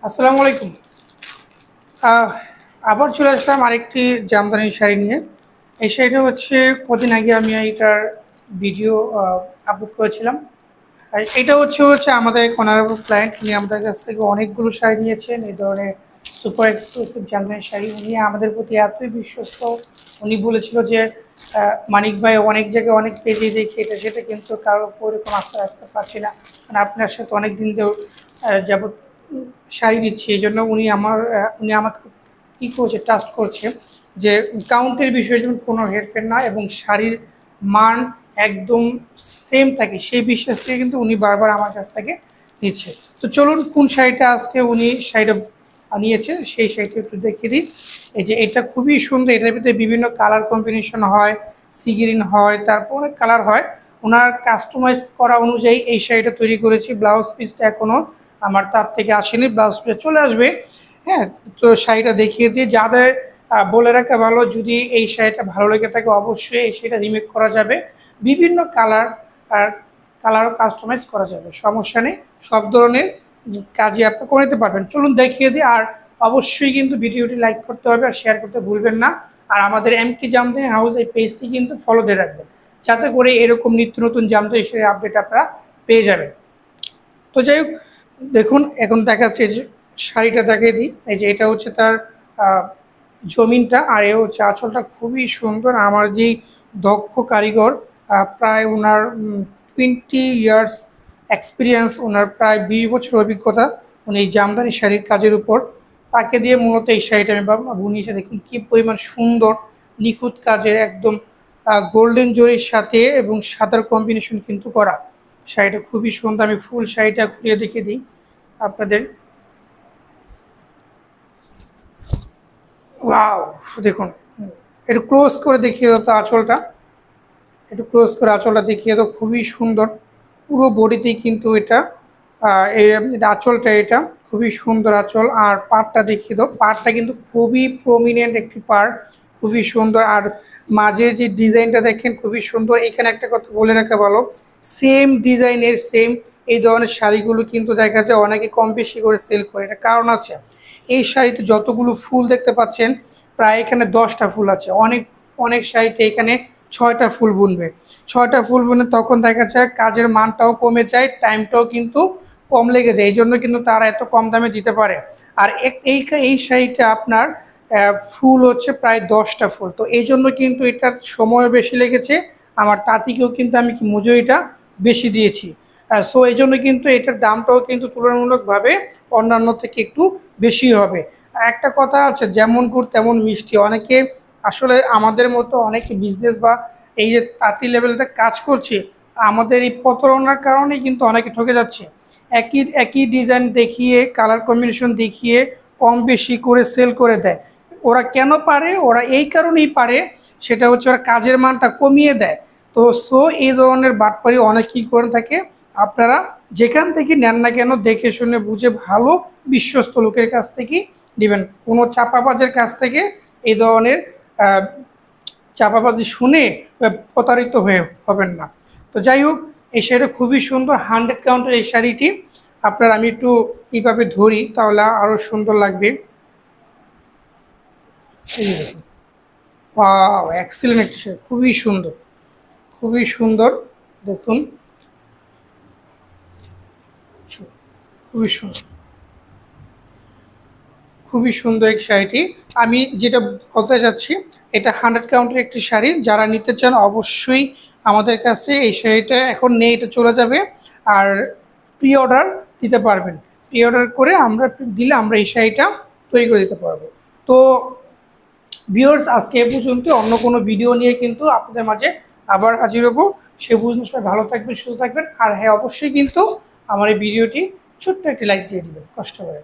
আসসালামু আলাইকুম। আহ, আবার চলে আসলাম আরেকটি জামদানি শাড়ি নিয়ে। এই শাড়িটা হচ্ছে কদিন আগে আমি এইটার ভিডিও আপলোড করেছিলাম। আর এটা হচ্ছে আমাদের অনারেবল ক্লায়েন্ট, উনি আমাদের কাছ থেকে অনেকগুলো শাড়ি নিয়েছেন এই ধরনের সুপার এক্সক্লুসিভ জামদানি শাড়ি। উনি আমাদের প্রতি এতই বিশ্বস্ত, উনি বলেছিল যে মানিক ভাই অনেক জায়গায় অনেক পেজে দেখি এটা সেটা, কিন্তু কারোর উপরে কোনো আস্থা রাখতে পারছি না, মানে আপনার সাথে অনেক দিন যাবত শাড়ি নিচ্ছি। এই জন্য উনি আমাকে কী করছে, ট্রাস্ট করছে যে কাউন্টের বিষয়ে যেমন কোনো হেরফের না এবং শাড়ির মান একদম সেম থাকে, সেই বিশ্বাস থেকে কিন্তু উনি বারবার আমার কাছ থেকে নিচ্ছে। তো চলুন কোন শাড়িটা আজকে উনি শাড়িটা নিয়েছে সেই শাড়িটা একটু দেখিয়ে দিই। এই যে এটা খুবই সুন্দর, এটার ভিতরে বিভিন্ন কালার কম্বিনেশন হয়, সি গ্রিন হয়, তারপর অনেক কালার হয়। ওনার কাস্টমাইজ করা অনুযায়ী এই শাড়িটা তৈরি করেছি। ব্লাউজ পিসটা এখনও আমার তার থেকে আসেনি, ব্লাউজ পিসটা চলে আসবে। হ্যাঁ, তো শাড়িটা দেখিয়ে দিয়ে যাদের বলে রাখা ভালো, যদি এই শাড়িটা ভালো লেগে থাকে অবশ্যই এই শাড়িটা রিমেক করা যাবে, বিভিন্ন কালারও কাস্টমাইজ করা যাবে, সমস্যা নেই। সব ধরনের কাজই আপনি করে নিতে পারবেন। চলুন দেখিয়ে দিই। আর অবশ্যই কিন্তু ভিডিওটি লাইক করতে হবে আর শেয়ার করতে ভুলবেন না। আর আমাদের এমকে জামদানি হাউস এই পেজটি কিন্তু ফলো দিয়ে রাখবেন, যাতে করে এরকম নিত্য নতুন জামদানি শাড়ির আপডেট আপনারা পেয়ে যাবেন। তো যাই হোক, দেখুন এখন দেখাচ্ছে যে শাড়িটা দেখিয়ে দিই। এই যে এটা হচ্ছে তার জমিনটা, আর এ হচ্ছে আঁচলটা। খুবই সুন্দর। আমার যেই দক্ষ কারিগর, প্রায় ওনার 20 ইয়ার্স এক্সপিরিয়েন্স, ওনার প্রায় 20 বছর অভিজ্ঞতা উনি এই জামদানি শাড়ির কাজের উপর, তাকে দিয়ে মূলত এই শাড়িটা আমি বুনিয়েছি। দেখুন কী পরিমাণ সুন্দর নিখুঁত কাজের, একদম গোল্ডেন জরির সাথে এবং সাদার কম্বিনেশন কিন্তু করা। শাড়িটা খুবই সুন্দর। আমি ফুল শাড়িটা খুলে দেখিয়ে দিই আপনাদের। ওয়াও, দেখুন একটু ক্লোজ করে দেখিয়ে দাও তো আঁচলটা, একটু ক্লোজ করে আঁচলটা দেখিয়ে দাও। খুবই সুন্দর পুরো বডিতেই কিন্তু এটা এটা আঁচলটা, এটা খুবই সুন্দর আঁচল। আর পাড়টা দেখিয়ে দাও, পাড়টা কিন্তু খুবই প্রমিনেন্ট একটি পাড়, খুবই সুন্দর। আর মাঝে যে ডিজাইনটা দেখেন খুবই সুন্দর। এখানে একটা কথা বলে রাখা ভালো, সেম ডিজাইনের সেম এই ধরনের শাড়িগুলো কিন্তু দেখা যায় অনেকে কম বেশি করে সেল করে, এটা কারণ আছে। এই শাড়িতে যতগুলো ফুল দেখতে পাচ্ছেন প্রায় এখানে 10টা ফুল আছে। অনেক অনেক শাড়িতে এখানে 6টা ফুল বুনবে, 6টা ফুল বুনে তখন দেখা যায় কাজের মানটাও কমে যায়, টাইমটাও কিন্তু কম লেগে যায়। এই জন্য কিন্তু তারা এত কম দামে দিতে পারে। আর এই শাড়িটা আপনার ফুল হচ্ছে প্রায় 10টা ফুল, তো এই জন্য কিন্তু এটার সময় বেশি লেগেছে। আমার তাঁতিকেও কিন্তু আমি মজুরিটা বেশি দিয়েছি। সো এই জন্য কিন্তু এটার দামটাও কিন্তু তুলনামূলকভাবে অন্যান্য থেকে একটু বেশি হবে। একটা কথা আছে, যেমন গুড় তেমন মিষ্টি। অনেকে আসলে আমাদের মতো অনেকে বিজনেস বা এই যে তাঁতি লেভেলটা কাজ করছে, আমাদের এই প্রতারণার কারণেই কিন্তু অনেকে ঠকে যাচ্ছে। একই একই ডিজাইন দেখিয়ে, কালার কম্বিনেশন দেখিয়ে কম বেশি করে সেল করে দেয়। ওরা কেন পারে? ওরা এই কারণেই পারে, সেটা হচ্ছে ওরা কাজের মানটা কমিয়ে দেয়। তো এই ধরনের বাটপারি অনেকেই করে থাকে। আপনারা যেখান থেকে নেন না কেন দেখে শুনে বুঝে ভালো বিশ্বস্ত লোকের কাছ থেকেই নেবেন, কোনো চাপাবাজের কাছ থেকে এই ধরনের চাপাবাজি শুনে প্রতারিত হয়ে হবেন না। তো যাই হোক, এই শাড়িটা খুবই সুন্দর, 100 কাউন্টের এই শাড়িটি। আপনার আমি একটু এইভাবে ধরি তাহলে আরও সুন্দর লাগবে। এই যে দেখুন, ওয়াও, এক্সিলেন্ট একটি শাড়ি, খুবই সুন্দর, খুবই সুন্দর। দেখুন খুবই সুন্দর, খুবই সুন্দর এই শাড়িটি। আমি যেটা বলতে চাচ্ছি, এটা 100 কাউন্টের একটি শাড়ি। যারা নিতে চান অবশ্যই আমাদের কাছে এই শাড়িটা এখন নেই, এটা চলে যাবে। আর প্রি অর্ডার দিতে পারবেন, প্রি অর্ডার করে আমরা দিলে আমরা এই শাড়িটা তৈরি করে দিতে পারবো। তো ভিউয়ার্স, আজকে এ পর্যন্ত। অন্য কোনো ভিডিও নিয়ে কিন্তু আপনাদের মাঝে আবার হাজির হবো। সে পর্যন্ত সবাই ভালো থাকবেন, সুস্থ থাকবেন। আর হ্যাঁ, অবশ্যই কিন্তু আমার এই ভিডিওটি ছোট্ট একটি লাইক দিয়ে দিবেন কষ্ট করে।